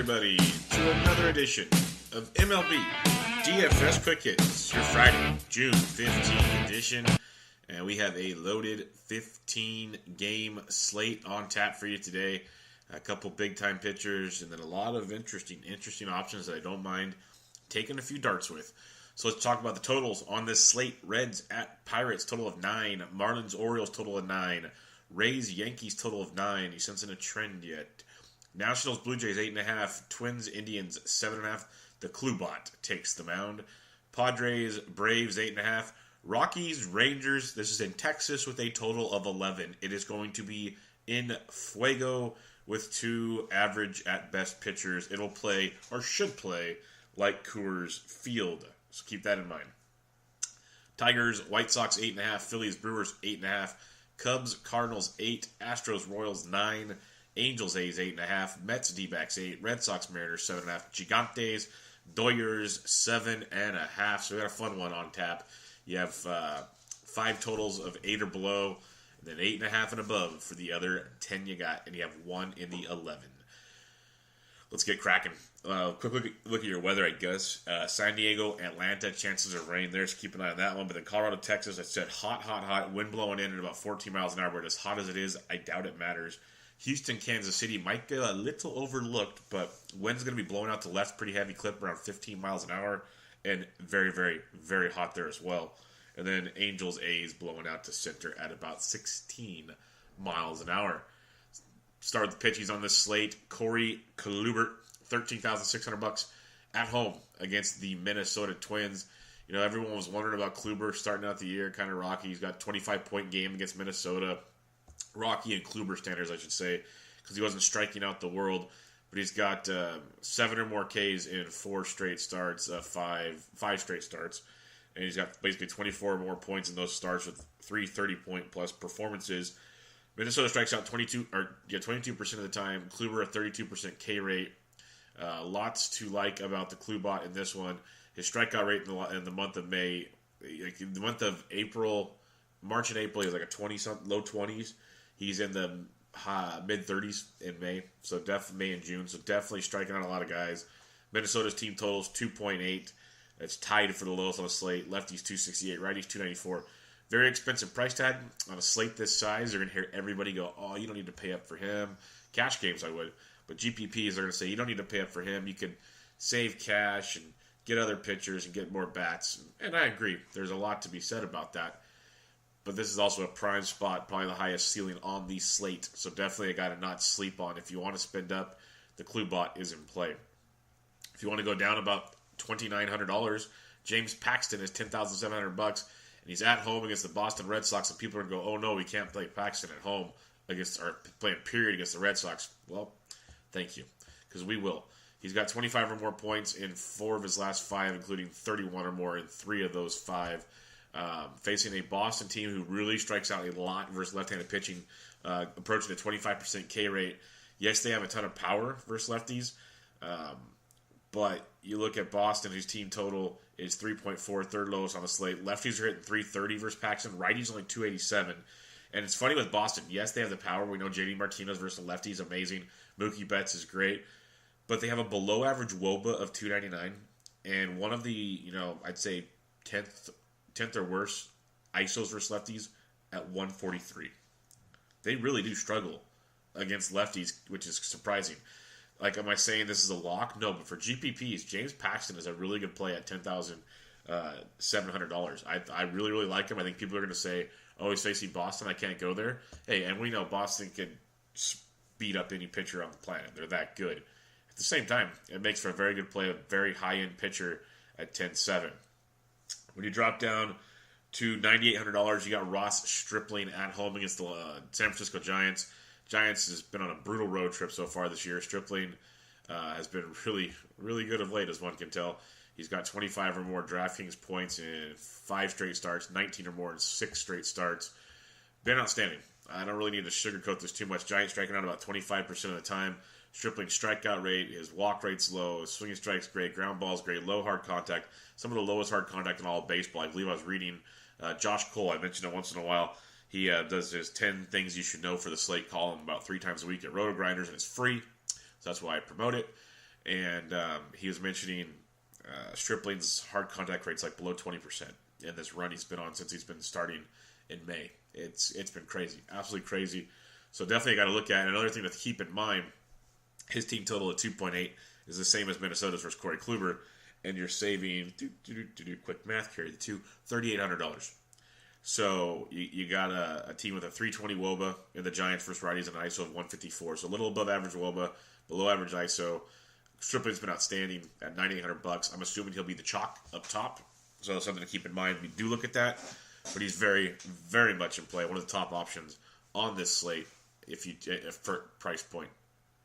everybody, to another edition of MLB DFS Quick Hits, your Friday, June 15th edition. And we have a loaded 15-game slate on tap for you today. A couple big-time pitchers, and then a lot of interesting options that I don't mind taking a few darts with. So let's talk about the totals on this slate. Reds at Pirates, total of 9. Marlins, Orioles, total of 9. Rays, Yankees, total of 9. You sensing a trend yet? Nationals, Blue Jays, 8.5. Twins, Indians, 7.5. The Cluebot takes the mound. Padres, Braves, 8.5. Rockies, Rangers. This is in Texas with a total of 11. It is going to be in Fuego with 2 average at best pitchers. It'll play, or should play, like Coors Field. So keep that in mind. Tigers, White Sox, 8.5. Phillies, Brewers, 8.5. Cubs, Cardinals, 8. Astros, Royals, 9. Angels, A's, 8.5. Mets, D-backs, 8. Red Sox, Mariners, 7.5. Gigantes, Doyers, 7.5. So we got a fun one on tap. You have 5 totals of 8 or below, and then 8.5 and above for the other 10 you got, and you have 1 in the 11. Let's get cracking. Quick look at your weather, I guess. San Diego, Atlanta, chances of rain there, so keep an eye on that one. But then Colorado, Texas, I said hot, wind blowing in at about 14 miles an hour. But as hot as it is, I doubt it matters. Houston, Kansas City might get a little overlooked, but wind's going to be blowing out to left, pretty heavy clip, around 15 miles an hour, and very, very, very hot there as well. And then Angels, A's blowing out to center at about 16 miles an hour. Start with the pitchies on this slate. Corey Kluber, $13,600 at home against the Minnesota Twins. You know, everyone was wondering about Kluber starting out the year, kind of rocky. He's got a 25-point game against Minnesota. Rocky and Kluber standards, I should say, because he wasn't striking out the world. But he's got 7 or more Ks in 4 straight starts, 5 straight starts. And he's got basically 24 or more points in those starts with 3 30-point-plus performances. Minnesota strikes out 22% of the time. Kluber a 32% K rate. Lots to like about the Cluebot in this one. His strikeout rate in the month of May, like in the month of April, March and April, he was like a low 20s. He's in the mid 30s in May, so May and June. So definitely striking out a lot of guys. Minnesota's team totals 2.8. It's tied for the lowest on the slate. Lefties 268, righties 294. Very expensive price tag on a slate this size. You're going to hear everybody go, "Oh, you don't need to pay up for him." Cash games, I would, but GPPs are going to say you don't need to pay up for him. You can save cash and get other pitchers and get more bats. And I agree. There's a lot to be said about that. But this is also a prime spot, probably the highest ceiling on the slate. So definitely a guy to not sleep on. If you want to spend up, the Cluebot is in play. If you want to go down about $2,900, James Paxton is $10,700, and he's at home against the Boston Red Sox. And people are going to go, "Oh no, we can't play Paxton at home playing period against the Red Sox." Well, thank you, because we will. He's got 25 or more points in 4 of his last 5, including 31 or more in 3 of those 5. Facing a Boston team who really strikes out a lot versus left-handed pitching, approaching a 25% K rate. Yes, they have a ton of power versus lefties, but you look at Boston, whose team total is 3.4, third lowest on the slate. Lefties are hitting 330 versus Paxton. Righties only 287. And it's funny with Boston. Yes, they have the power. We know JD Martinez versus lefties amazing. Mookie Betts is great. But they have a below-average WOBA of 299. And one of the, I'd say 10th or worse ISOs versus lefties at 143. They really do struggle against lefties, which is surprising. Like, am I saying this is a lock? No, but for GPPs, James Paxton is a really good play at $10,700. I really, really like him. I think people are going to say, "Oh, he's facing Boston. I can't go there." Hey, and we know Boston can beat up any pitcher on the planet. They're that good. At the same time, it makes for a very good play, a very high-end pitcher at 10.7. When you drop down to $9,800, you got Ross Stripling at home against the San Francisco Giants. Giants has been on a brutal road trip so far this year. Stripling has been really, really good of late, as one can tell. He's got 25 or more DraftKings points in 5 straight starts, 19 or more in 6 straight starts. Been outstanding. I don't really need to sugarcoat this too much. Giants striking out about 25% of the time. Stripling's strikeout rate, his walk rate's low, his swinging strike's great, ground ball's great, low hard contact, some of the lowest hard contact in all of baseball. I believe I was reading Josh Cole, I mentioned it once in a while. He does his 10 things you should know for the slate column about 3 times a week at Roto Grinders, and it's free, so that's why I promote it. And he was mentioning Stripling's hard contact rate's like below 20% in this run he's been on since he's been starting in May. It's been crazy, absolutely crazy. So definitely got to look at it. Another thing to keep in mind, his team total of 2.8 is the same as Minnesota's versus Corey Kluber, and you're saving, quick math here, $3,800. So you got a team with a 320 WOBA in the Giants versus righties and an ISO of 154. So a little above average WOBA, below average ISO. Stripling's been outstanding at $9,800. I'm assuming he'll be the chalk up top. So that's something to keep in mind. We do look at that, but he's very, very much in play. One of the top options on this slate for price point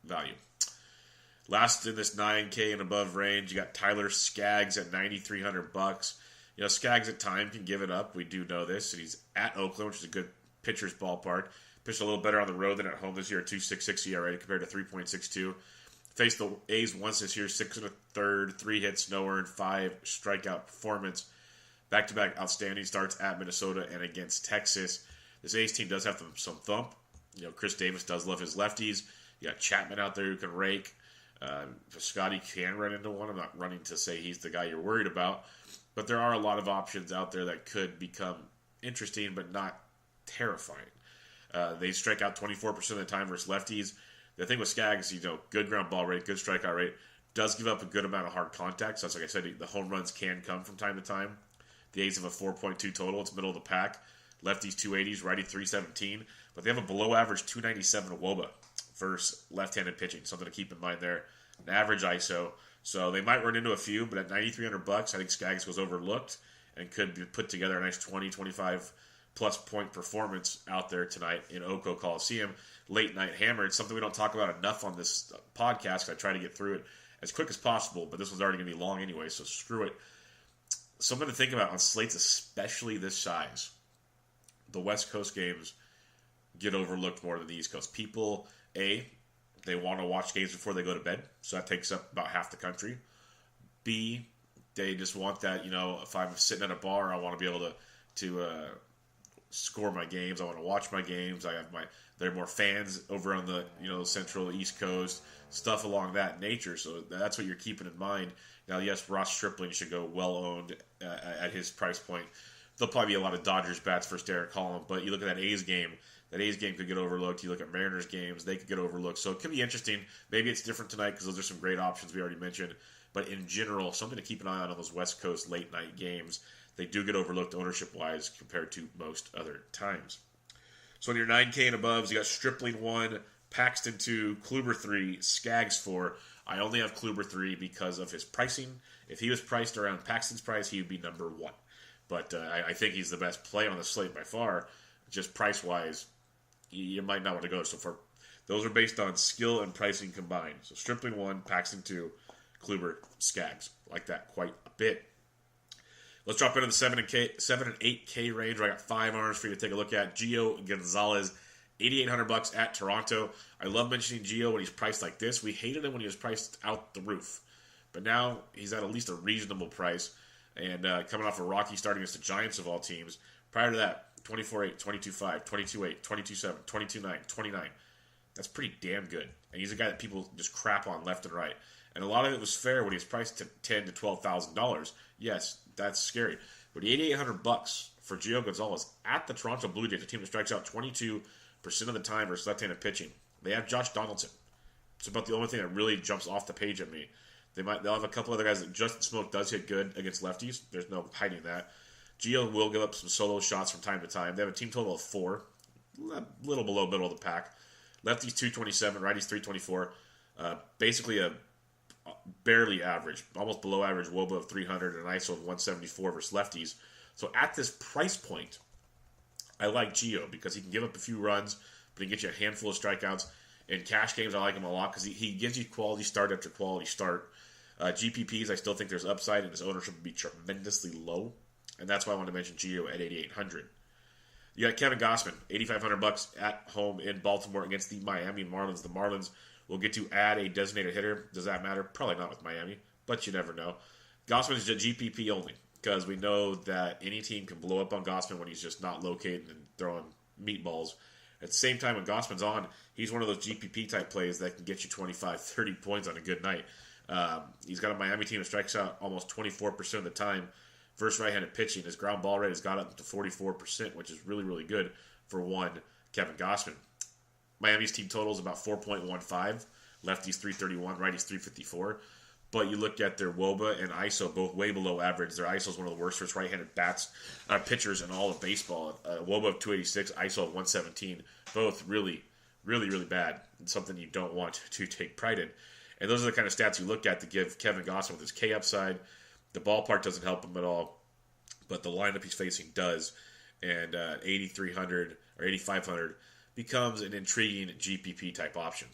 value. Last in this 9K and above range, you got Tyler Skaggs at $9,300. You know, Skaggs at time can give it up. We do know this. And he's at Oakland, which is a good pitcher's ballpark. Pitched a little better on the road than at home this year, 2.66 ERA compared to 3.62. Faced the A's once this year, 6 1/3, 3 hits, no earned, 5 strikeout performance. Back-to-back outstanding starts at Minnesota and against Texas. This A's team does have some thump. You know, Chris Davis does love his lefties. You got Chapman out there who can rake. Scotty can run into one. I'm not running to say he's the guy you're worried about. But there are a lot of options out there that could become interesting but not terrifying. They strike out 24% of the time versus lefties. The thing with Skaggs, good ground ball rate, good strikeout rate, does give up a good amount of hard contact. So that's like I said, the home runs can come from time to time. The A's have a 4.2 total. It's middle of the pack. Lefties 280s, righty 317. But they have a below average 297 WOBA versus left-handed pitching. Something to keep in mind there. An average ISO. So they might run into a few, but at $9,300, I think Skaggs was overlooked and could be put together a nice 20, 25 plus point performance out there tonight in Oco Coliseum. Late night hammer. It's something we don't talk about enough on this podcast. I try to get through it as quick as possible, but this one's already going to be long anyway, so screw it. Something to think about on slates, especially this size. The West Coast games get overlooked more than the East Coast. People, they want to watch games before they go to bed, so that takes up about half the country. B, they just want that, if I'm sitting at a bar, I want to be able to score my games. I want to watch my games. There are more fans over on the Central East Coast, stuff along that nature. So that's what you're keeping in mind. Now, yes, Ross Stripling should go well owned at his price point. There'll probably be a lot of Dodgers bats versus Derek Holland, but you look at that A's game. That A's game could get overlooked. You look at Mariners games, they could get overlooked. So it could be interesting. Maybe it's different tonight because those are some great options we already mentioned. But in general, something to keep an eye on those West Coast late night games. They do get overlooked ownership-wise compared to most other times. So in your 9K and above, you got Stripling 1, Paxton 2, Kluber 3, Skaggs 4. I only have Kluber 3 because of his pricing. If he was priced around Paxton's price, he would be number 1. But I think he's the best play on the slate by far. Just price-wise, you might not want to go so far. Those are based on skill and pricing combined. So Stripling 1, Paxton 2, Kluber, Skaggs. Like that quite a bit. Let's drop into the 7 and 8K range, where I got 5 arms for you to take a look at. Gio Gonzalez, $8,800 at Toronto. I love mentioning Gio when he's priced like this. We hated him when he was priced out the roof. But now he's at least a reasonable price. And coming off a rocky start against the Giants of all teams. Prior to that, 24-8, 22-5, 22-8, 22-7, 22-9, 29. That's pretty damn good. And he's a guy that people just crap on left and right. And a lot of it was fair when he was priced to $10,000 to $12,000. Yes, that's scary. But $8,800 for Gio Gonzalez at the Toronto Blue Jays, a team that strikes out 22% of the time versus left-handed pitching. They have Josh Donaldson. It's about the only thing that really jumps off the page at me. They'll have a couple other guys that Justin Smoke does hit good against lefties. There's no hiding that. Gio will give up some solo shots from time to time. They have a team total of 4, a little below middle of the pack. Lefties 227, righties 324. Basically a barely average, almost below average WOBA of 300 and an ISO of 174 versus lefties. So at this price point, I like Gio because he can give up a few runs, but he can get you a handful of strikeouts. In cash games, I like him a lot because he gives you quality start after quality start. GPPs, I still think there's upside, and his ownership would be tremendously low. And that's why I wanted to mention Gio at $8,800. You got Kevin Gausman, $8,500 at home in Baltimore against the Miami Marlins. The Marlins will get to add a designated hitter. Does that matter? Probably not with Miami, but you never know. Gausman is a GPP only because we know that any team can blow up on Gausman when he's just not located and throwing meatballs. At the same time, when Gausman's on, he's one of those GPP-type plays that can get you 25, 30 points on a good night. He's got a Miami team that strikes out almost 24% of the time versus right-handed pitching. His ground ball rate has got up to 44%, which is really, really good for one Kevin Gausman. Miami's team total is about 4.15. Lefties 331, righties 354. But you look at their WOBA and ISO, both way below average. Their ISO is one of the worst for right-handed pitchers in all of baseball. WOBA of 286, ISO of 117. Both really, really, really bad. And something you don't want to take pride in. And those are the kind of stats you look at to give Kevin Gausman with his K upside. The ballpark doesn't help him at all, but the lineup he's facing does. And 8,300 or 8,500 becomes an intriguing GPP type option.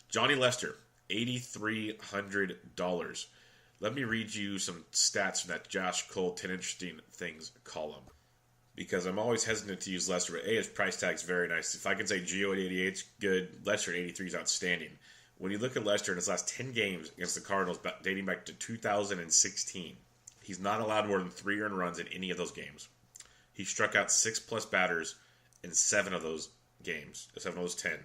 Johnny Lester, $8,300. Let me read you some stats from that Josh Cole 10 Interesting Things column, because I'm always hesitant to use Lester, but A, his price tag's very nice. If I can say Gio at 88 is good, Lester at 83 is outstanding. When you look at Lester in his last 10 games against the Cardinals, dating back to 2016, he's not allowed more than 3 earned runs in any of those games. He struck out 6-plus batters in 7 of those games, 7 of those 10.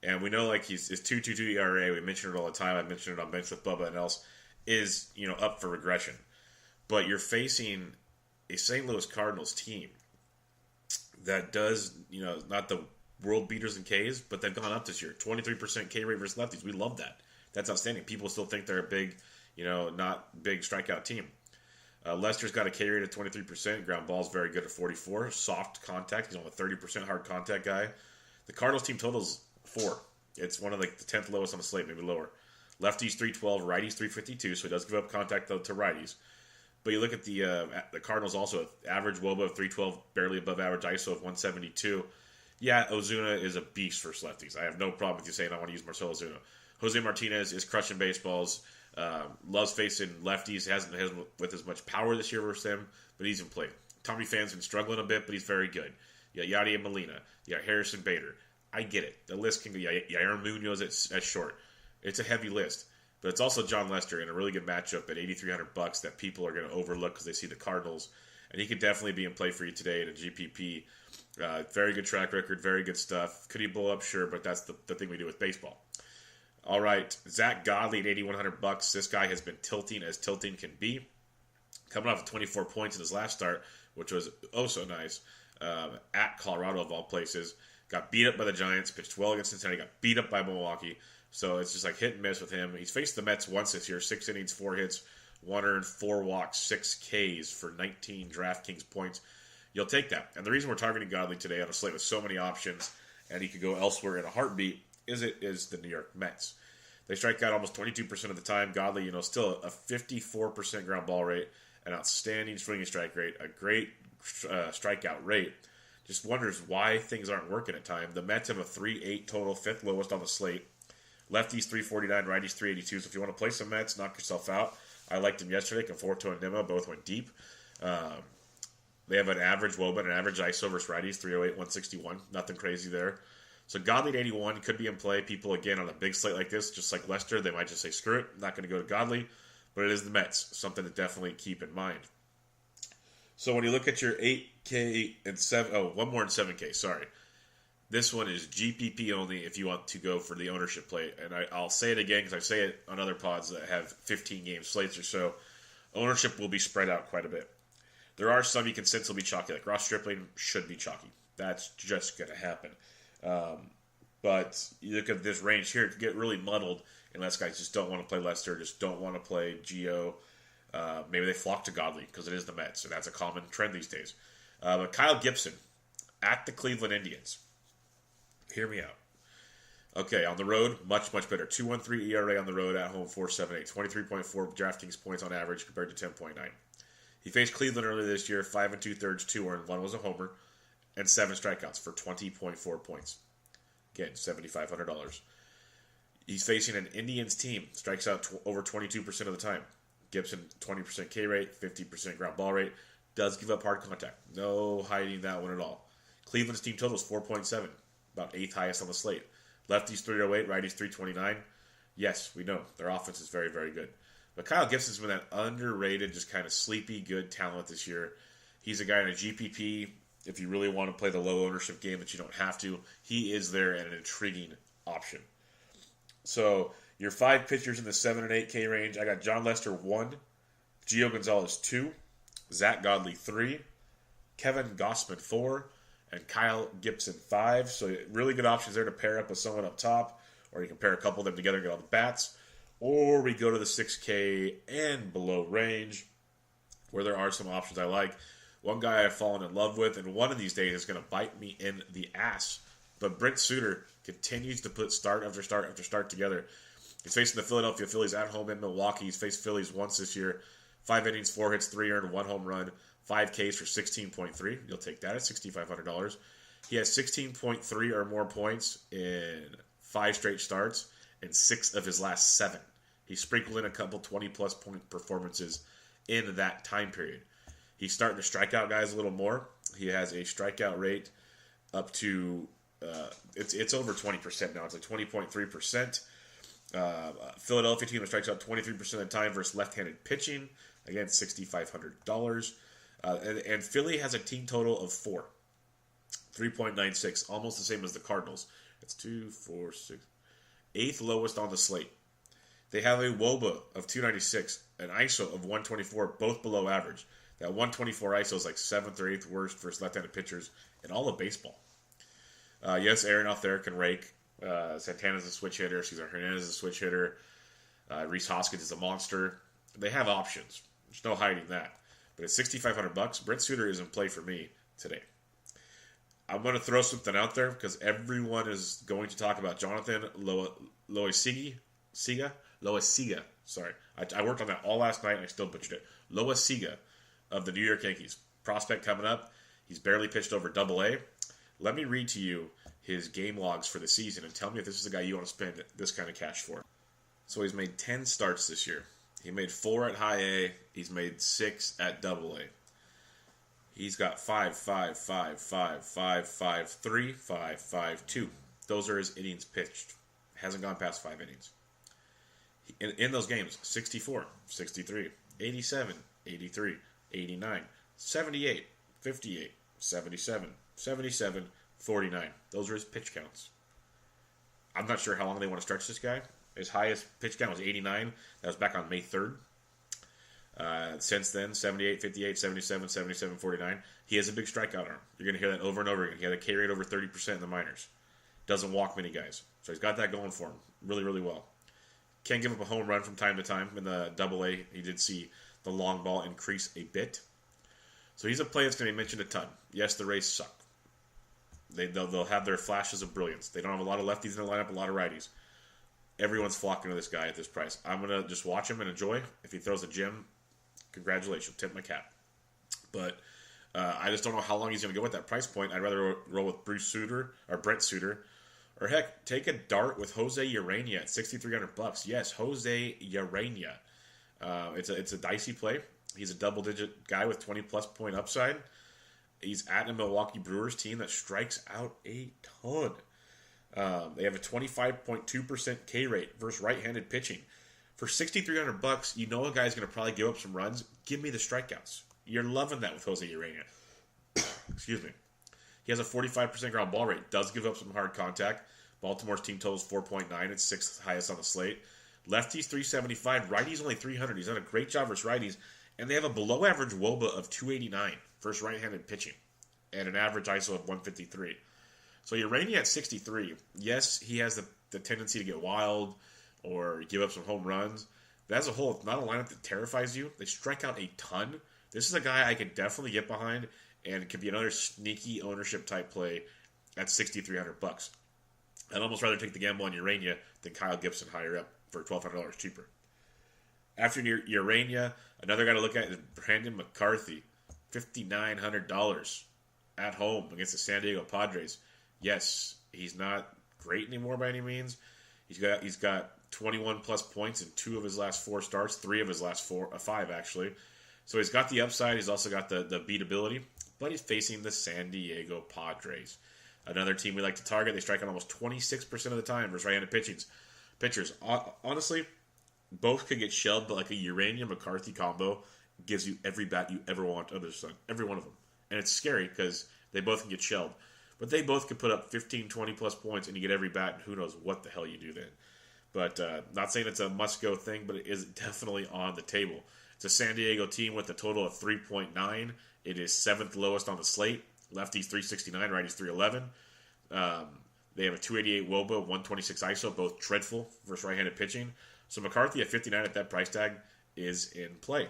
And we know, like, his 2.22 ERA, we mention it all the time, I mentioned it on Bench with Bubba and else, is, up for regression. But you're facing a St. Louis Cardinals team that does, not the world beaters in Ks, but they've gone up this year. 23% K rate versus lefties. We love that. That's outstanding. People still think they're a big, not big strikeout team. Lester's got a K rate of 23%. Ground ball's very good at 44. Soft contact. He's only a 30% hard contact guy. The Cardinals team total's 4. It's one of the 10th lowest on the slate, maybe lower. Lefties 312, righties 352, so he does give up contact to righties. But you look at the Cardinals also, average WOBA of 312, barely above average ISO of 172. Yeah, Ozuna is a beast for lefties. I have no problem with you saying I want to use Marcell Ozuna. Jose Martinez is crushing baseballs, loves facing lefties, hasn't with as much power this year versus them, but he's in play. Tommy Phan's been struggling a bit, but he's very good. You got Yadier Molina. You got Harrison Bader. I get it. The list can go Yair Munoz at short. It's a heavy list. But it's also John Lester in a really good matchup at $8,300 that people are going to overlook because they see the Cardinals. And he could definitely be in play for you today in a GPP. Very good track record, very good stuff. Could he blow up? Sure, but that's the thing we do with baseball. All right, Zach Godley at $8,100. This guy has been tilting as tilting can be. Coming off of 24 points in his last start, which was oh so nice, at Colorado of all places. Got beat up by the Giants, pitched well against Cincinnati, got beat up by Milwaukee. So it's just like hit and miss with him. He's faced the Mets once this year, 6 innings, 4 hits, 1 earned, 4 walks, 6 Ks for 19 DraftKings points. You'll take that. And the reason we're targeting Godley today on a slate with so many options, and he could go elsewhere in a heartbeat, is the New York Mets. They strike out almost 22% of the time. Godley, still a 54% ground ball rate, an outstanding swinging strike rate, a great strikeout rate. Just wonders why things aren't working at time. The Mets have a 3.8 total, 5th lowest on the slate. Lefties 349, righties 382. So if you want to play some Mets, knock yourself out. I liked them yesterday. Conforto and Nimmo both went deep. They have an average WOBA and an average ISO versus righties, 308, 161. Nothing crazy there. So Godley at 81 could be in play. People, again, on a big slate like this, just like Lester, they might just say, screw it, not going to go to Godley. But it is the Mets, something to definitely keep in mind. So when you look at your 8K and 1 more and 7K, sorry. This one is GPP only if you want to go for the ownership play. And I'll say it again because I say it on other pods that have 15 game slates or so. Ownership will be spread out quite a bit. There are some you can sense will be chalky, like Ross Stripling should be chalky. That's just going to happen. But you look at this range here, it can get really muddled unless guys just don't want to play Lester, just don't want to play Gio. Maybe they flock to Godley because it is the Mets, and that's a common trend these days. But Kyle Gibson at the Cleveland Indians. Hear me out. Okay, on the road, much, much better. 2.13 ERA on the road, at home 4.78. 23.4 DraftKings points on average compared to 10.9. He faced Cleveland earlier this year, 5 2/3, 2 earned, 1 was a homer, and 7 strikeouts for 20.4 points. Again, $7,500. He's facing an Indians team, strikes out over 22% of the time. Gibson, 20% K rate, 50% ground ball rate, does give up hard contact. No hiding that one at all. Cleveland's team total is 4.7, about 8th highest on the slate. Lefties 308, righties 329. Yes, we know their offense is very, very good. But Kyle Gibson's been that underrated, just kind of sleepy, good talent this year. He's a guy in a GPP. If you really want to play the low ownership game that you don't have to, he is there and an intriguing option. So your 5 pitchers in the 7 and 8K range, I got John Lester 1, Gio Gonzalez 2, Zach Godley 3, Kevin Gossman 4, and Kyle Gibson 5. So really good options there to pair up with someone up top, or you can pair a couple of them together and get all the bats. Or we go to the 6K and below range, where there are some options I like. One guy I've fallen in love with, and one of these days is going to bite me in the ass. But Brent Suter continues to put start after start after start together. He's facing the Philadelphia Phillies at home in Milwaukee. He's faced Phillies once this year. 5 innings, 4 hits, 3 earned, 1 home run, 5 Ks for 16.3. You'll take that at $6,500. He has 16.3 or more points in 5 straight starts and 6 of his last 7. He sprinkled in a couple 20-plus point performances in that time period. He's starting to strike out guys a little more. He has a strikeout rate up to it's over 20% now. It's like 20.3%. Philadelphia team that strikes out 23% of the time versus left-handed pitching. Again, $6,500. And Philly has a team total of 4. 3.96, almost the same as the Cardinals. It's 2, 4, 6. 8th lowest on the slate. They have a WOBA of 296, an ISO of 124, both below average. That 124 ISO is like 7th or 8th worst versus left-handed pitchers in all of baseball. Yes, Aaron out there can rake. Santana's a switch hitter. Cesar Hernandez is a switch hitter. Rhys Hoskins is a monster. They have options. There's no hiding that. But at $6,500, Brent Suter is in play for me today. I'm going to throw something out there because everyone is going to talk about Jonathan Loaisiga. Sorry. I worked on that all last night and I still butchered it. Loaisiga of the New York Yankees. Prospect coming up. He's barely pitched over Double-A. Let me read to you his game logs for the season and tell me if this is the guy you want to spend this kind of cash for. So he's made 10 starts this year. He made 4 at high A. He's made 6 at Double-A. He's got 5, 5, 5, 5, 5, 5, 3, 5, 5, 2. Those are his innings pitched. Hasn't gone past 5 innings. In those games, 64, 63, 87, 83, 89, 78, 58, 77, 77, 49. Those are his pitch counts. I'm not sure how long they want to stretch this guy. His highest pitch count was 89. That was back on May 3rd. Since then, 78, 58, 77, 77, 49. He has a big strikeout arm. You're going to hear that over and over again. He had a K rate over 30% in the minors. Doesn't walk many guys. So he's got that going for him really, really well. Can give up a home run from time to time. In the Double-A, he did see the long ball increase a bit. So he's a play that's going to be mentioned a ton. Yes, the Rays suck. They'll have their flashes of brilliance. They don't have a lot of lefties in their lineup, a lot of righties. Everyone's flocking to this guy at this price. I'm going to just watch him and enjoy. If he throws a gem, congratulations, tip my cap. But I just don't know how long he's going to go at that price point. I'd rather roll with Brent Suter, or heck, take a dart with Jose Urania at $6,300. Yes, Jose Urania. It's a dicey play. He's a double-digit guy with 20-plus point upside. He's at a Milwaukee Brewers team that strikes out a ton. They have a 25.2% K rate versus right-handed pitching. For $6,300, you know a guy's going to probably give up some runs. Give me the strikeouts. You're loving that with Jose Urania. Excuse me. He has a 45% ground ball rate. Does give up some hard contact. Baltimore's team total is 4.9. It's 6th highest on the slate. Lefties 375. Righties only 300. He's done a great job versus righties. And they have a below-average WOBA of 289 versus right-handed pitching. And an average ISO of 153. So Urania at 63. Yes, he has the tendency to get wild or give up some home runs. But as a whole, it's not a lineup that terrifies you. They strike out a ton. This is a guy I could definitely get behind, and it could be another sneaky ownership type play at $6,300. I'd almost rather take the gamble on Urania than Kyle Gibson higher up for $1,200 cheaper. After Urania, another guy to look at is Brandon McCarthy, $5,900 at home against the San Diego Padres. Yes, he's not great anymore by any means. He's got 21 plus points in 2 of his last 4 starts, 3 of his last 5 actually. So he's got the upside. He's also got the beatability, but he's facing the San Diego Padres, another team we like to target. They strike out almost 26% of the time versus right-handed pitchers. Honestly, both could get shelled, but like a Urania-McCarthy combo gives you every bat you ever want under the sun, every one of them. And it's scary because they both can get shelled. But they both could put up 15, 20 plus points and you get every bat, and who knows what the hell you do then. But not saying it's a must-go thing, but it is definitely on the table. It's a San Diego team with a total of 3.9. It is 7th lowest on the slate. Lefties 369, righties 311. They have a 288 WOBA, 126 ISO, both dreadful versus right-handed pitching. So McCarthy at 59 at that price tag is in play.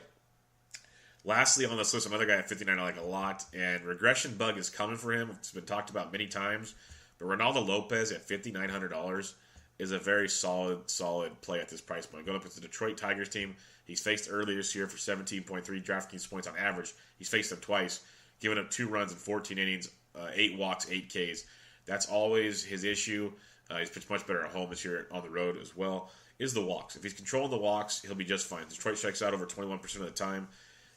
Lastly on this list, another guy at 59 I like a lot, and regression bug is coming for him. It's been talked about many times, but Ronaldo Lopez at $5,900 is a very solid play at this price point. Going up against the Detroit Tigers team, he's faced earlier this year for 17.3 DraftKings points on average. He's faced them twice, giving up 2 runs in 14 innings, 8 walks, 8 Ks. That's always his issue. He's pitched much better at home this year on the road as well, is the walks. If he's controlling the walks, he'll be just fine. Detroit strikes out over 21% of the time.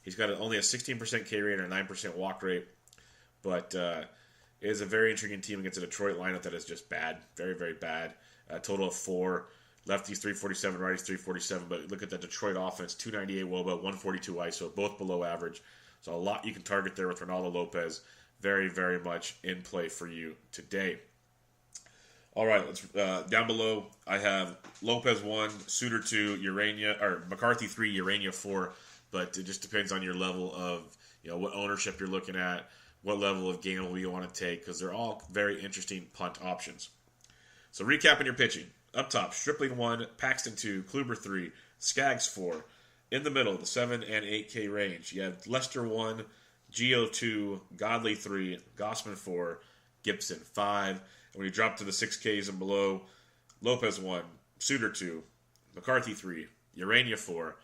He's got only a 16% K rate and a 9% walk rate, but it is a very intriguing team against a Detroit lineup that is just bad, very, very bad. A total of 4, lefties 347, righties 347, but look at the Detroit offense, 298 WOBA, 142 ISO, both below average. So a lot you can target there with Ronaldo Lopez. Very, very much in play for you today. All right, let's down below. I have Lopez 1, Suter 2, Urania or McCarthy 3, Urania 4. But it just depends on your level of, what ownership you're looking at, what level of gamble you want to take, because they're all very interesting punt options. So recapping your pitching. Up top, Stripling 1, Paxton 2, Kluber 3, Skaggs 4. In the middle, the 7 and 8K range, you have Lester 1, Gio 2, Godley 3, Gossman 4, Gibson 5. And when you drop to the 6Ks and below, Lopez 1, Suter 2, McCarthy 3, Urania 4.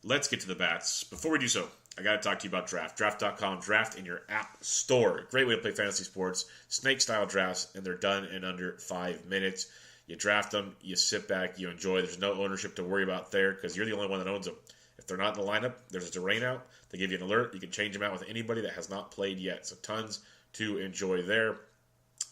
Let's get to the bats. Before we do so, I got to talk to you about Draft. Draft.com, draft in your app store. Great way to play fantasy sports. Snake-style drafts, and they're done in under 5 minutes. You draft them, you sit back, you enjoy. There's no ownership to worry about there because you're the only one that owns them. If they're not in the lineup, there's a rain out. They give you an alert. You can change them out with anybody that has not played yet. So tons to enjoy there.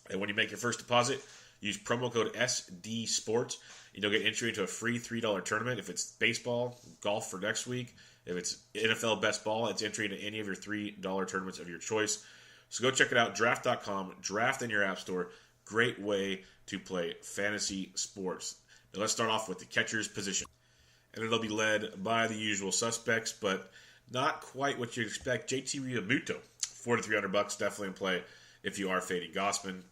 And when you make your first deposit, use promo code SDSports. And you'll get entry into a free $3 tournament. If it's baseball, golf for next week. If it's NFL best ball, it's entry into any of your $3 tournaments of your choice. So go check it out, draft.com, draft in your app store. Great way to play fantasy sports. Now let's start off with the catcher's position. And it'll be led by the usual suspects, but not quite what you'd expect. JT Realmuto, $4,300, definitely in play if you are fading Gossman.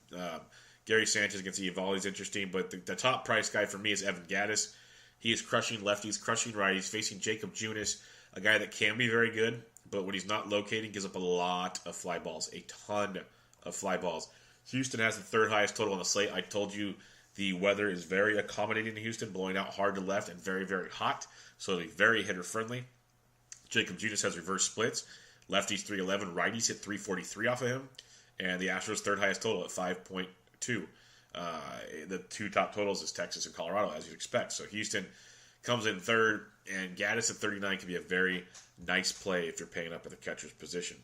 Gary Sanchez against Eovaldi is interesting, but the top price guy for me is Evan Gattis. He is crushing lefties, crushing righties, facing Jacob Junis, a guy that can be very good, but when he's not locating, gives up a lot of fly balls, a ton of fly balls. Houston has the 3rd highest total on the slate. I told you the weather is very accommodating in Houston, blowing out hard to left and very, very hot, so it'll be very hitter-friendly. Jacob Junis has reverse splits. Lefties 311, righties hit 343 off of him, and the Astros' 3rd highest total at 5.2. The 2 top totals is Texas and Colorado, as you'd expect. So Houston comes in 3rd, and Gattis at 39 can be a very nice play if you're paying up at the catcher's position.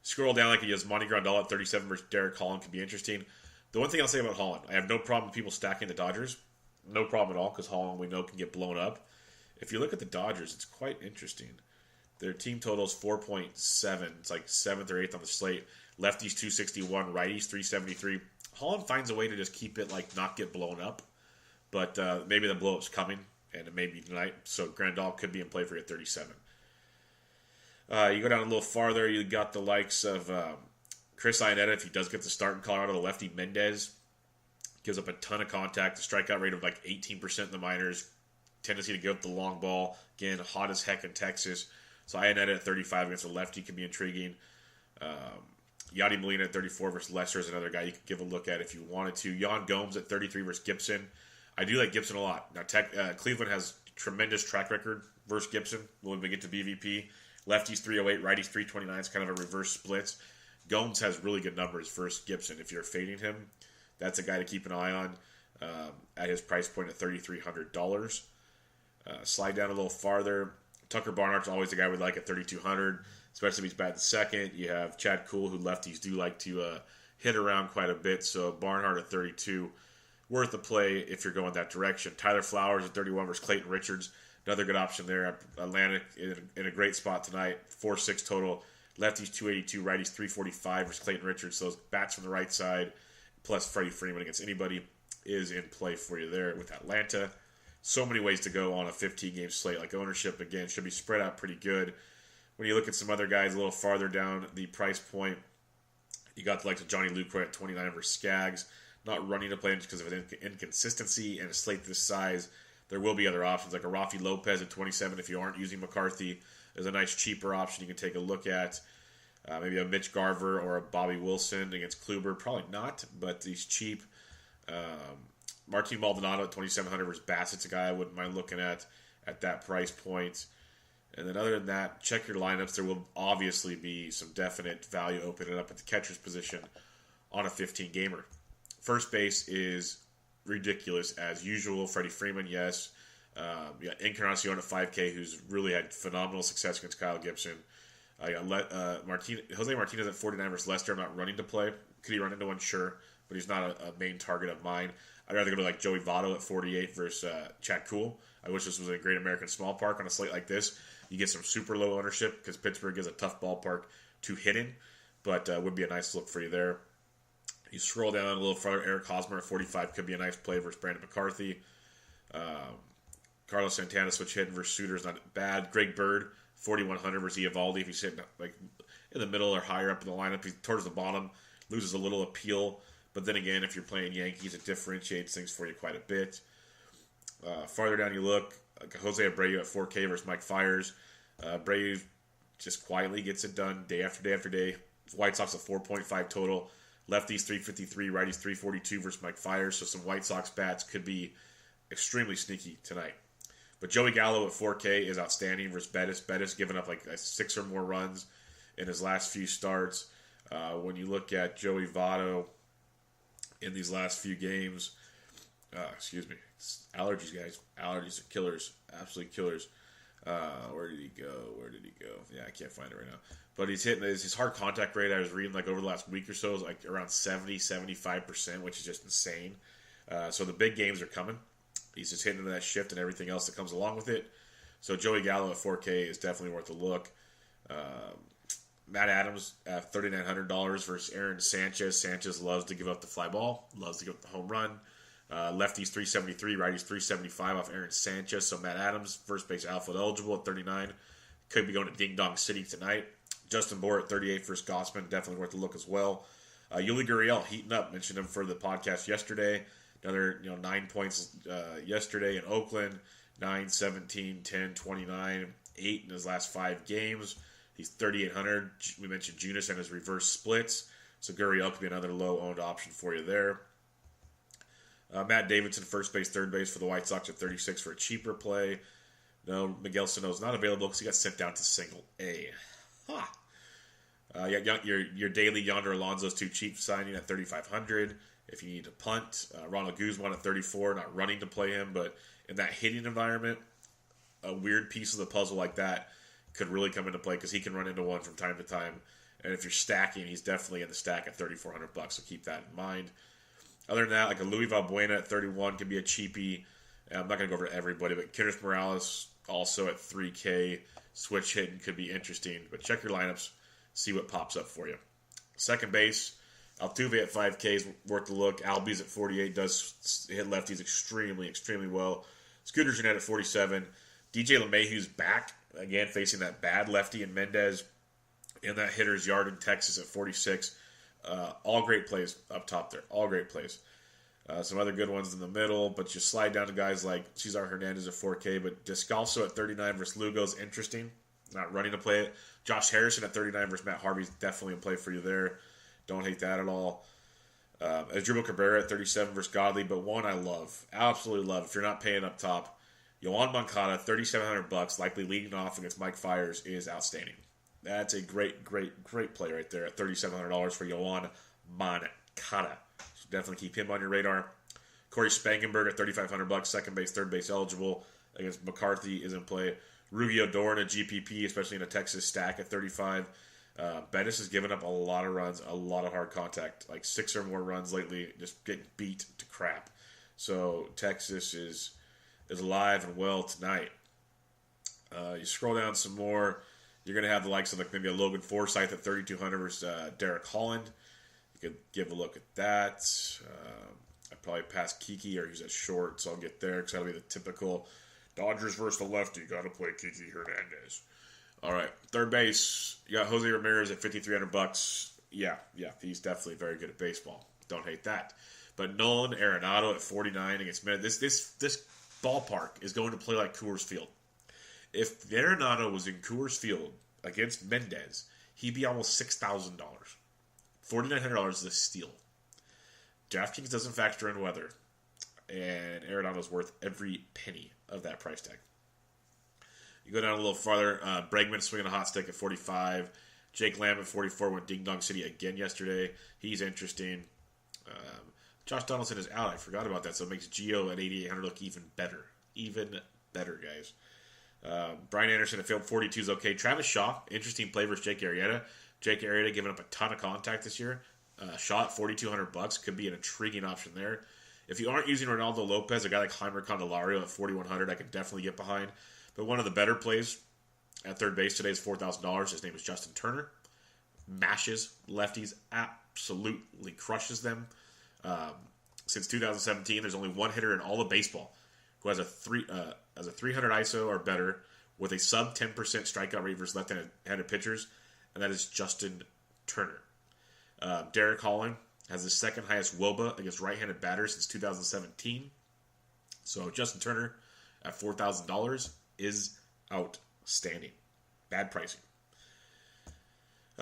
Scroll down like he does. Monty Grandal at 37 versus Derek Holland can be interesting. The one thing I'll say about Holland, I have no problem with people stacking the Dodgers. No problem at all, because Holland, we know, can get blown up. If you look at the Dodgers, it's quite interesting. Their team total is 4.7. It's like 7th or 8th on the slate. Lefties 261, righties 373. Holland finds a way to just keep it, not get blown up. But maybe the blow-up's coming, and it may be tonight. So Grandal could be in play for you at 37. You go down a little farther, you got the likes of Chris Iannetta, if he does get the start in Colorado. The lefty Mendez gives up a ton of contact. The strikeout rate of 18% in the minors. Tendency to give up the long ball. Again, hot as heck in Texas. So Iannetta at 35 against a lefty can be intriguing. Yadi Molina at 34 versus Lester is another guy you could give a look at if you wanted to. Yan Gomes at 33 versus Gibson. I do like Gibson a lot. Now, Cleveland has tremendous track record versus Gibson when we get to BVP. Lefties 308, righties 329. It's kind of a reverse splits. Gomes has really good numbers versus Gibson. If you're fading him, that's a guy to keep an eye on at his price point at $3,300. Slide down a little farther. Tucker Barnhart's always the guy we'd like at $3,200, especially if he's batting second. You have Chad Kuhl, who lefties do like to hit around quite a bit. So Barnhart at 32, worth a play if you're going that direction. Tyler Flowers at 31 versus Clayton Richards, another good option there. Atlantic in a great spot tonight, 4-6 total. Lefties 282, righties 345 versus Clayton Richards. So those bats from the right side, plus Freddie Freeman against anybody. is in play for you there with Atlanta. So many ways to go on a 15-game slate. Like ownership, again, should be spread out pretty good. When you look at some other guys a little farther down the price point, you got the likes of Johnny Lucroy at 29 versus Skaggs. Not running to play him just because of an inconsistency and a slate this size. There will be other options like a Rafi Lopez at 27 if you aren't using McCarthy. There's a nice cheaper option you can take a look at. Maybe a Mitch Garver or a Bobby Wilson against Kluber. Probably not, but he's cheap. Martin Maldonado at 2,700 versus Bassett's a guy I wouldn't mind looking at that price point. And then other than that, check your lineups. There will obviously be some definite value opening up at the catcher's position on a 15-gamer. First base is ridiculous as usual. Freddie Freeman, yes. You got Encarnacion at 5K, who's really had phenomenal success against Kyle Gibson. Jose Martinez at 49 versus Lester. I'm not running to play. Could he run into one? Sure. But he's not a main target of mine. I'd rather go to like Joey Votto at 48 versus Chad Kuhl. I wish this was a Great American Small Park on a slate like this. You get some super low ownership because Pittsburgh is a tough ballpark to hit in. But would be a nice look for you there. You scroll down a little further, Eric Hosmer at 45 could be a nice play versus Brandon McCarthy. Carlos Santana switch hitting versus Suter is not bad. Greg Bird, 4,100 versus Eovaldi. If he's hitting like in the middle or higher up in the lineup, he's towards the bottom, loses a little appeal. But then again, if you're playing Yankees, it differentiates things for you quite a bit. Farther down you look, like Jose Abreu at 4K versus Mike Fiers. Abreu just quietly gets it done day after day after day. White Sox a 4.5 total. Lefties 353, righties 342 versus Mike Fiers. So some White Sox bats could be extremely sneaky tonight. But Joey Gallo at 4K is outstanding versus Bettis. Bettis giving up like 6 or more runs in his last few starts. When you look at Joey Votto in these last few games, it's allergies, guys. Allergies are killers, absolute killers. Where did he go? Yeah, I can't find it right now. But he's hitting his hard contact rate. I was reading like over the last week or so is like around 70-75%, which is just insane. So the big games are coming. He's just hitting into that shift and everything else that comes along with it. So Joey Gallo at 4K is definitely worth a look. Matt Adams at $3,900 versus Aaron Sanchez. Sanchez loves to give up the fly ball, loves to give up the home run. Lefties 373, righties 375 off Aaron Sanchez. So Matt Adams, first base outfield eligible at 39. Could be going to Ding Dong City tonight. Justin Bour at 38 versus Gossman, definitely worth a look as well. Yuli Gurriel heating up. Mentioned him for the podcast yesterday. Another 9 points yesterday in Oakland. 9, 17, 10, 29, 8 in his last 5 games. He's 3,800. We mentioned Junis and his reverse splits. So Gurriel could be another low-owned option for you there. Matt Davidson, first base, third base for the White Sox at 36 for a cheaper play. No, Miguel Sano's not available because he got sent down to single A. Your daily Yonder Alonso's too cheap signing at 3,500. If you need to punt, Ronald Guzman at 34, not running to play him, but in that hitting environment, a weird piece of the puzzle like that could really come into play because he can run into one from time to time. And if you're stacking, he's definitely in the stack at $3,400, so keep that in mind. Other than that, like a Luis Valbuena at 31 could be a cheapie. I'm not going to go over everybody, but Kenneth Morales also at 3K. Switch hitting could be interesting, but check your lineups, see what pops up for you. Second base, Altuve at 5K is worth a look. Albies at 48 does hit lefties extremely, extremely well. Scooter Gennett at 47. DJ LeMahieu's back, again, facing that bad lefty in Mendez in that hitter's yard in Texas at 46. All great plays up top there. All great plays. Some other good ones in the middle, but just slide down to guys like Cesar Hernandez at 4K, but Descalso at 39 versus Lugo is interesting. Not running to play it. Josh Harrison at 39 versus Matt Harvey is definitely in play for you there. Don't hate that at all. Asdrubal Cabrera at 37 versus Godley, but one I love. Absolutely love. If you're not paying up top, Yoan Moncada, $3,700, likely leading off against Mike Fiers, is outstanding. That's a great, great, great play right there at $3,700 for Yoan Moncada. So definitely keep him on your radar. Corey Spangenberg at $3,500, second base, third base eligible against McCarthy is in play. Rugi Odor in a GPP, especially in a Texas stack at 35. Bettis has given up a lot of runs, a lot of hard contact, like 6 or more runs lately, just getting beat to crap. So Texas is alive and well tonight. You scroll down some more, you're going to have the likes of like maybe a Logan Forsythe at 3,200 versus Derek Holland. You could give a look at that. I probably pass Kiki or he's at short, so I'll get there because that'll be the typical Dodgers versus the lefty. Got to play Kiki Hernandez. All right, third base. You got Jose Ramirez at $5,300. Yeah, he's definitely very good at baseball. Don't hate that. But Nolan Arenado at 49 against Mendez. This ballpark is going to play like Coors Field. If Arenado was in Coors Field against Mendez, he'd be almost $6,000. $4,900 is a steal. DraftKings doesn't factor in weather, and Arenado's worth every penny of that price tag. You go down a little farther. Bregman swinging a hot stick at 45. Jake Lamb at 44 went Ding Dong City again yesterday. He's interesting. Josh Donaldson is out. I forgot about that, so it makes Gio at 8,800 look even better. Even better, guys. Brian Anderson at field 42 is okay. Travis Shaw, interesting play versus Jake Arrieta. Jake Arrieta giving up a ton of contact this year. Shaw at $4,200 could be an intriguing option there. If you aren't using Ronaldo Lopez, a guy like Heimer Candelario at $4,100, I can definitely get behind. But one of the better plays at third base today is $4,000. His name is Justin Turner. Mashes lefties, absolutely crushes them. Since 2017, there's only one hitter in all of baseball who has a 300 ISO or better with a sub 10% strikeout rate versus left-handed pitchers, and that is Justin Turner. Derek Holland has the second highest WOBA against right-handed batters since 2017. So Justin Turner at $4,000 is outstanding. Bad pricing.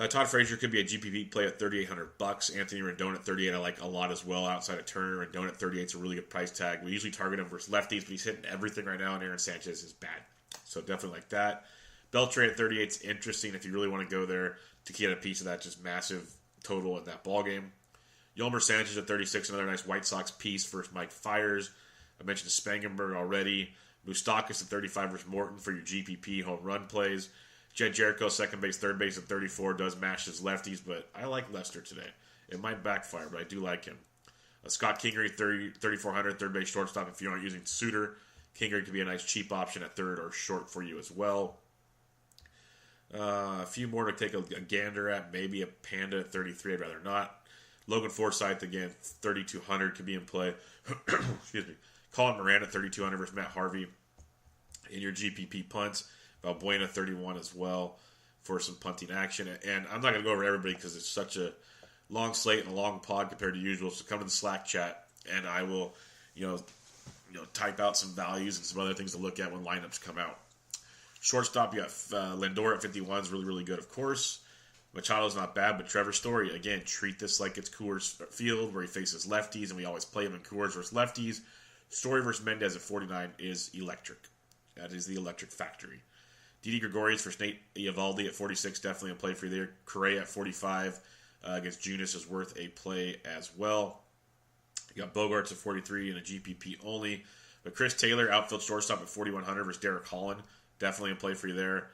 Todd Frazier could be a GPP play at $3,800. Anthony Rendon at 38 I like a lot as well. Outside of Turner, Rendon at 38 is a really good price tag. We usually target him versus lefties, but he's hitting everything right now, and Aaron Sanchez is bad. So definitely like that. Beltre at 38 is interesting if you really want to go there to get a piece of that just massive total in that ball game. Yolmer Sanchez at 36, another nice White Sox piece versus Mike Fiers. I mentioned Spangenberg already. Moustakas at 35 versus Morton for your GPP home run plays. Jed Jericho, second base, third base at 34, does mash his lefties, but I like Lester today. It might backfire, but I do like him. Scott Kingery, 3,400, third base shortstop. If you aren't using Suter, Kingery could be a nice cheap option at third or short for you as well. A few more to take a gander at. Maybe a Panda at 33. I'd rather not. Logan Forsythe, again, 3,200 could be in play. Excuse me. Colin Moran at 3,200 versus Matt Harvey in your GPP punts. Valbuena 31 as well for some punting action. And I'm not going to go over everybody because it's such a long slate and a long pod compared to usual. So come to the Slack chat and I will, type out some values and some other things to look at when lineups come out. Shortstop, you got Lindor at 51 is really, really good, of course. Machado's not bad, but Trevor Story, again, treat this like it's Coors Field where he faces lefties, and we always play him in Coors versus lefties. Story versus Mendez at 49 is electric. That is the electric factory. Didi Gregorius versus Nate Eovaldi at 46, definitely a play for you there. Correa at 45 against Junis is worth a play as well. You got Bogarts at 43 in a GPP only. But Chris Taylor, outfield shortstop at 4,100 versus Derek Holland, definitely a play for you there.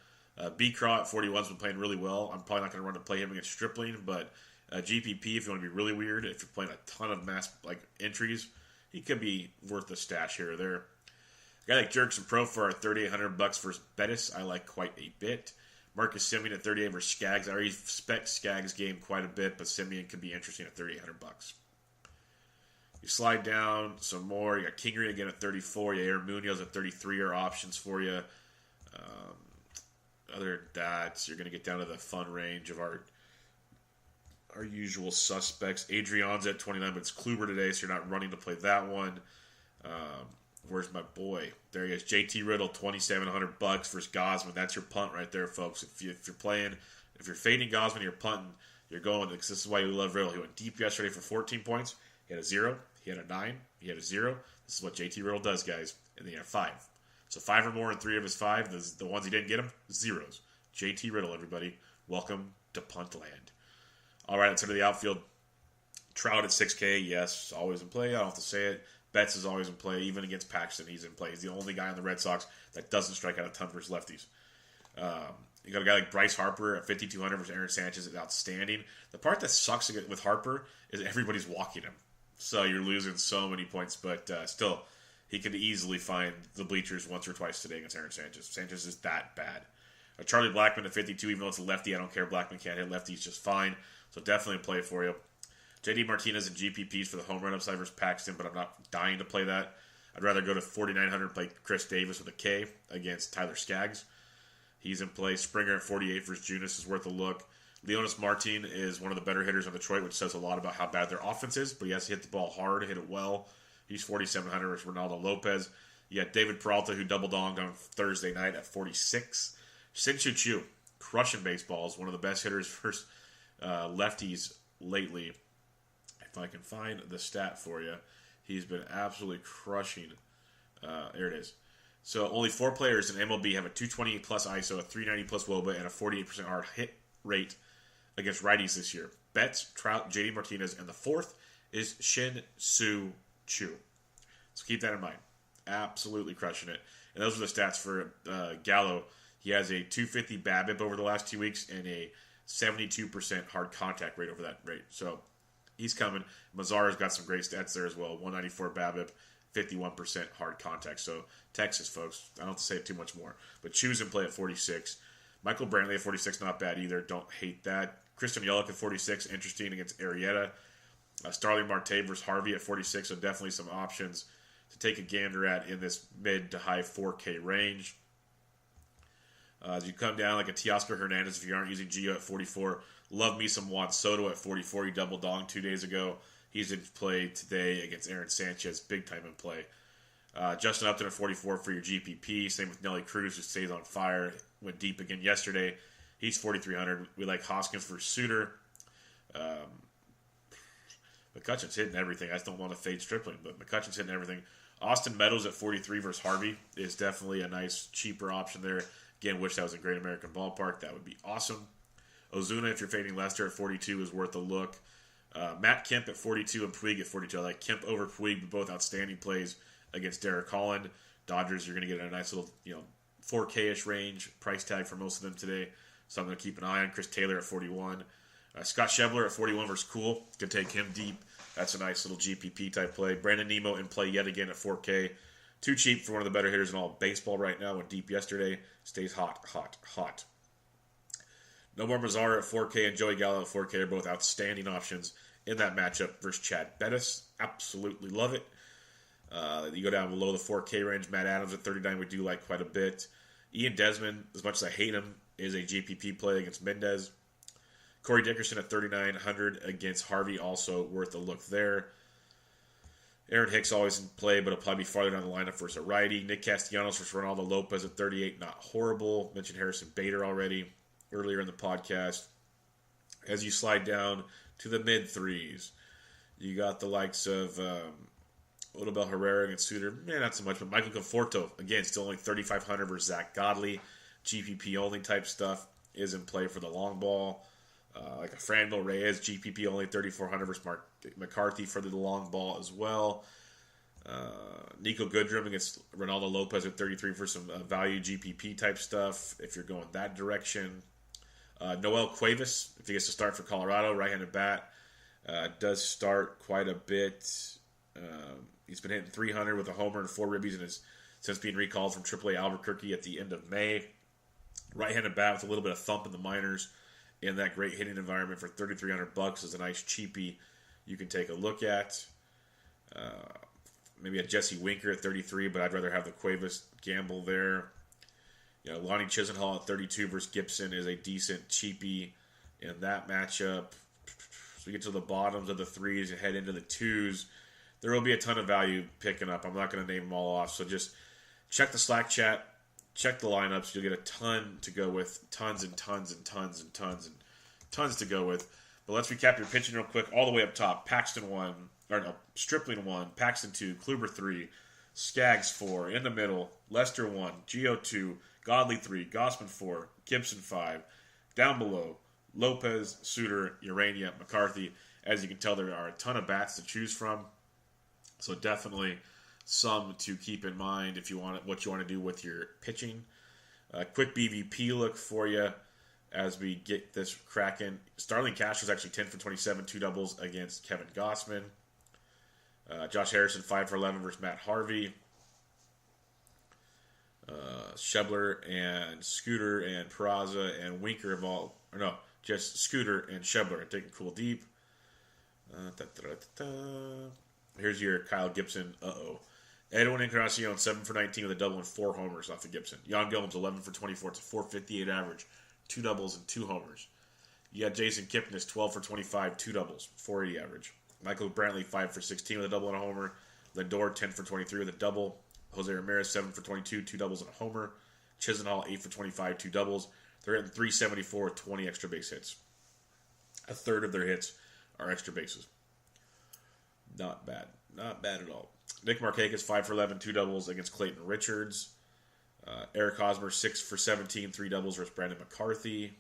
B. Craw at 41 has been playing really well. I'm probably not going to run to play him against Stripling, but GPP, if you want to be really weird, if you're playing a ton of mass entries, he could be worth a stash here or there. A guy like Jerkson Pro for $3,800 versus Bettis, I like quite a bit. Marcus Semien at 38 versus Skaggs. I already respect Skaggs' game quite a bit, but Semien could be interesting at $3,800. You slide down some more. You got Kingery again at 34. Yair Munoz at 33 are options for you. Other than that, you're going to get down to the fun range of our usual suspects. Adrian's at 29, but it's Kluber today, so you're not running to play that one. Where's my boy? There he is. JT Riddle, $2,700 versus Gosman. That's your punt right there, folks. If you're fading Gosman, you're punting. You're going. This is why you love Riddle. He went deep yesterday for 14 points. He had a 0. He had a 9. He had a 0. This is what JT Riddle does, guys. And then he had 5. So 5 or more in 3 of his 5. The ones he didn't get him, 0s. JT Riddle, everybody. Welcome to punt land. All right, let's head to the outfield. Trout at 6K, yes, always in play. I don't have to say it. Betts is always in play. Even against Paxton, he's in play. He's the only guy on the Red Sox that doesn't strike out a ton versus lefties. You got a guy like Bryce Harper at 5,200 versus Aaron Sanchez is outstanding. The part that sucks with Harper is everybody's walking him. So you're losing so many points, but still, he could easily find the bleachers once or twice today against Aaron Sanchez. Sanchez is that bad. Charlie Blackmon at 52, even though it's a lefty, I don't care. Blackmon can't hit lefties just fine. So definitely a play for you. JD Martinez and GPPs for the home run upside versus Paxton, but I'm not dying to play that. I'd rather go to 4,900 and play Chris Davis with a K against Tyler Skaggs. He's in play. Springer at 48 versus Junis is worth a look. Leonis Martin is one of the better hitters on Detroit, which says a lot about how bad their offense is, but he has to hit the ball hard, hit it well. He's 4,700 versus Ronaldo Lopez. You got David Peralta, who double-donged on Thursday night at 46. Shin-Soo Choo, crushing baseballs, one of the best hitters versus lefties lately. If I can find the stat for you, he's been absolutely crushing. There it is. So only 4 players in MLB have a 220 plus ISO, a 390 plus WOBA, and a 48% hard hit rate against righties this year. Betts, Trout, JD Martinez, and the 4th is Shin-Soo Choo. So keep that in mind. Absolutely crushing it. And those are the stats for Gallo. He has a 250 BABIP over the last 2 weeks and a 72% hard contact rate over that rate. So he's coming. Mazara's got some great stats there as well. 194 BABIP, 51% hard contact. So Texas, folks. I don't have to say it too much more. But Choo's in play at 46. Michael Brantley at 46, not bad either. Don't hate that. Christian Yelich at 46, interesting against Arrieta. Starling Marte versus Harvey at 46, so definitely some options to take a gander at in this mid to high 4K range. As you come down like a Teoscar Hernandez, if you aren't using Gio at 44, love me some Juan Soto at 44. He double-donged 2 days ago. He's in play today against Aaron Sanchez, big time in play. Justin Upton at 44 for your GPP. Same with Nelly Cruz, who stays on fire. Went deep again yesterday. He's 4,300. We like Hoskins for Suter. McCutcheon's hitting everything. I just don't want to fade Stripling, but McCutcheon's hitting everything. Austin Meadows at 43 versus Harvey is definitely a nice, cheaper option there. Again, wish that was a Great American Ballpark. That would be awesome. Ozuna, if you're fading Lester at 42, is worth a look. Matt Kemp at 42 and Puig at 42. I like Kemp over Puig, but both outstanding plays against Derek Holland. Dodgers, you're going to get a nice little, 4K-ish range price tag for most of them today. So I'm going to keep an eye on Chris Taylor at 41. Scott Schebler at 41 versus Cool. Could take him deep. That's a nice little GPP type play. Brandon Nemo in play yet again at 4K. Too cheap for one of the better hitters in all of baseball right now. Went deep yesterday. Stays hot, hot, hot. Nomar Mazara at 4K and Joey Gallo at 4K are both outstanding options in that matchup versus Chad Bettis. Absolutely love it. You go down below the 4K range. Matt Adams at 39 we do like quite a bit. Ian Desmond, as much as I hate him, is a GPP play against Mendez. Corey Dickerson at 3,900 against Harvey, also worth a look there. Aaron Hicks always in play, but he'll probably be farther down the lineup versus a righty. Nick Castellanos versus Ronaldo Lopez at 38, not horrible. Mentioned Harrison Bader already earlier in the podcast. As you slide down to the mid-threes, you got the likes of Odubel Herrera against Suter. Not so much, but Michael Conforto, again, still only 3,500 versus Zach Godley. GPP only type stuff is in play for the long ball. Like a Franmil Reyes, GPP only 3,400 versus Mark McCarthy for the long ball as well. Nico Goodrum against Ronaldo Lopez at 33 for some value GPP type stuff if you're going that direction. Noel Cuevas, if he gets to start for Colorado, right-handed bat, does start quite a bit. He's been hitting 300 with a homer and 4 ribbies since being recalled from AAA Albuquerque at the end of May. Right-handed bat with a little bit of thump in the minors in that great hitting environment for $3,300 is a nice cheapie you can take a look at. Maybe a Jesse Winker at 33, but I'd rather have the Cuevas gamble there. Lonnie Chisenhall at 32 versus Gibson is a decent cheapie in that matchup. So we get to the bottoms of the threes and head into the twos. There will be a ton of value picking up. I'm not going to name them all off, so just check the Slack chat. Check the lineups. You'll get a ton to go with. Tons and tons and tons and tons and tons to go with. But let's recap your pitching real quick. All the way up top. Stripling 1, Paxton 2, Kluber 3, Skaggs 4. In the middle, Lester 1, Gio 2, Godley 3, Gossman 4, Gibson 5. Down below, Lopez, Suter, Urania, McCarthy. As you can tell, there are a ton of bats to choose from. So definitely some to keep in mind if you want what you want to do with your pitching. Quick BVP look for you as we get this cracking. Starling Cash was actually 10 for 27, 2 doubles against Kevin Gossman. Josh Harrison 5 for 11 versus Matt Harvey. Schebler and Scooter and Peraza and Winker just Scooter and Schebler are taking cool deep. Here's your Kyle Gibson. Edwin Encarnacion, 7 for 19 with a double and 4 homers off of Gibson. Jan Gillums, 11 for 24. It's a 458 average, 2 doubles and 2 homers. You got Jason Kipnis, 12 for 25, 2 doubles, 480 average. Michael Brantley, 5 for 16 with a double and a homer. Lindor, 10 for 23 with a double. Jose Ramirez, 7 for 22, 2 doubles and a homer. Chisenhall, 8 for 25, 2 doubles. They're hitting 374 with 20 extra base hits. A third of their hits are extra bases. Not bad. Not bad at all. Nick Markakis, 5 for 11, 2 doubles against Clayton Richards. Eric Hosmer, 6 for 17, 3 doubles versus Brandon McCarthy.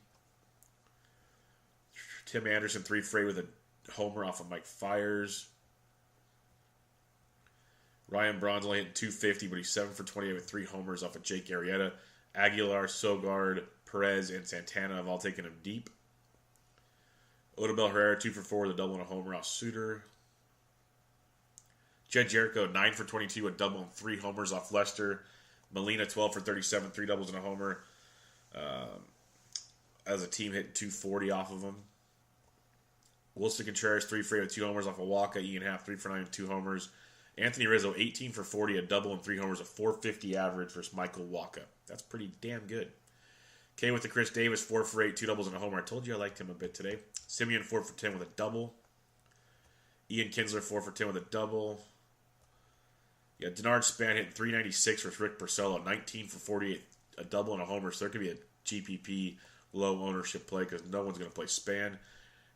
Tim Anderson, 3 for 8 with a homer off of Mike Fiers. Ryan Braun's only hitting 250, but he's 7 for 28 with 3 homers off of Jake Arrieta. Aguilar, Sogard, Perez, and Santana have all taken him deep. Odubel Herrera, 2 for 4 with a double and a homer off Suter. Jed Jericho, 9 for 22 with a double and 3 homers off Lester. Molina, 12 for 37, 3 doubles and a homer. As a team, hitting 240 off of him. Wilson Contreras, 3 for 8 with 2 homers off of Waka. Ian Happ, 3 for 9 with 2 homers. Anthony Rizzo, 18 for 40, a double and 3 homers, a 450 average versus Michael Waka. That's pretty damn good. K with the Chris Davis, 4 for 8, 2 doubles and a homer. I told you I liked him a bit today. Simeon, 4 for 10 with a double. Ian Kinsler, 4 for 10 with a double. Yeah, Denard Span hit 396 versus Rick Porcello, 19 for 48, a double and a homer. So there could be a GPP low ownership play because no one's going to play Span. And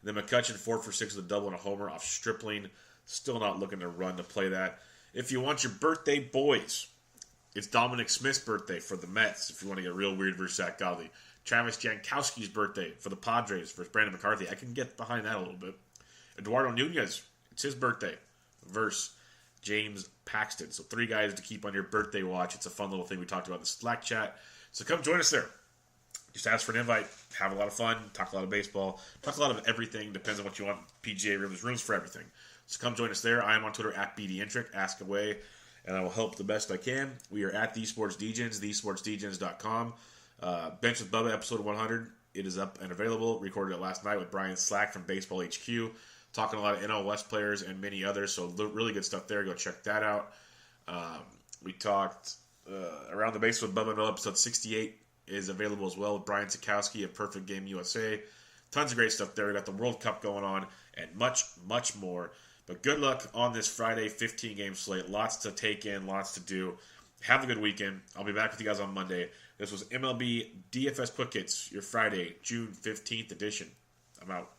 then McCutcheon, 4 for 6 with a double and a homer off Stripling. Still not looking to run to play that. If you want your birthday boys, it's Dominic Smith's birthday for the Mets, if you want to get real weird versus Zach Godley. Travis Jankowski's birthday for the Padres versus Brandon McCarthy. I can get behind that a little bit. Eduardo Nunez, it's his birthday versus James Paxton. So 3 guys to keep on your birthday watch. It's a fun little thing we talked about in the Slack chat. So come join us there. Just ask for an invite. Have a lot of fun. Talk a lot of baseball. Talk a lot of everything. Depends on what you want. PGA room. There's rooms for everything. So come join us there. I am on Twitter at BDintric. Ask away, and I will help the best I can. We are at TheSportsDegens, TheSportsDegens.com. Bench with Bubba, episode 100. It is up and available. Recorded it last night with Brian Slack from Baseball HQ. Talking a lot of NL West players and many others. So really good stuff there. Go check that out. We talked around the base with Bubba Noel, episode 68 is available as well with Brian Sikowski of Perfect Game USA. Tons of great stuff there. We got the World Cup going on and much, much more. But good luck on this Friday 15-game slate. Lots to take in, lots to do. Have a good weekend. I'll be back with you guys on Monday. This was MLB DFS Quick Hits, your Friday, June 15th edition. I'm out.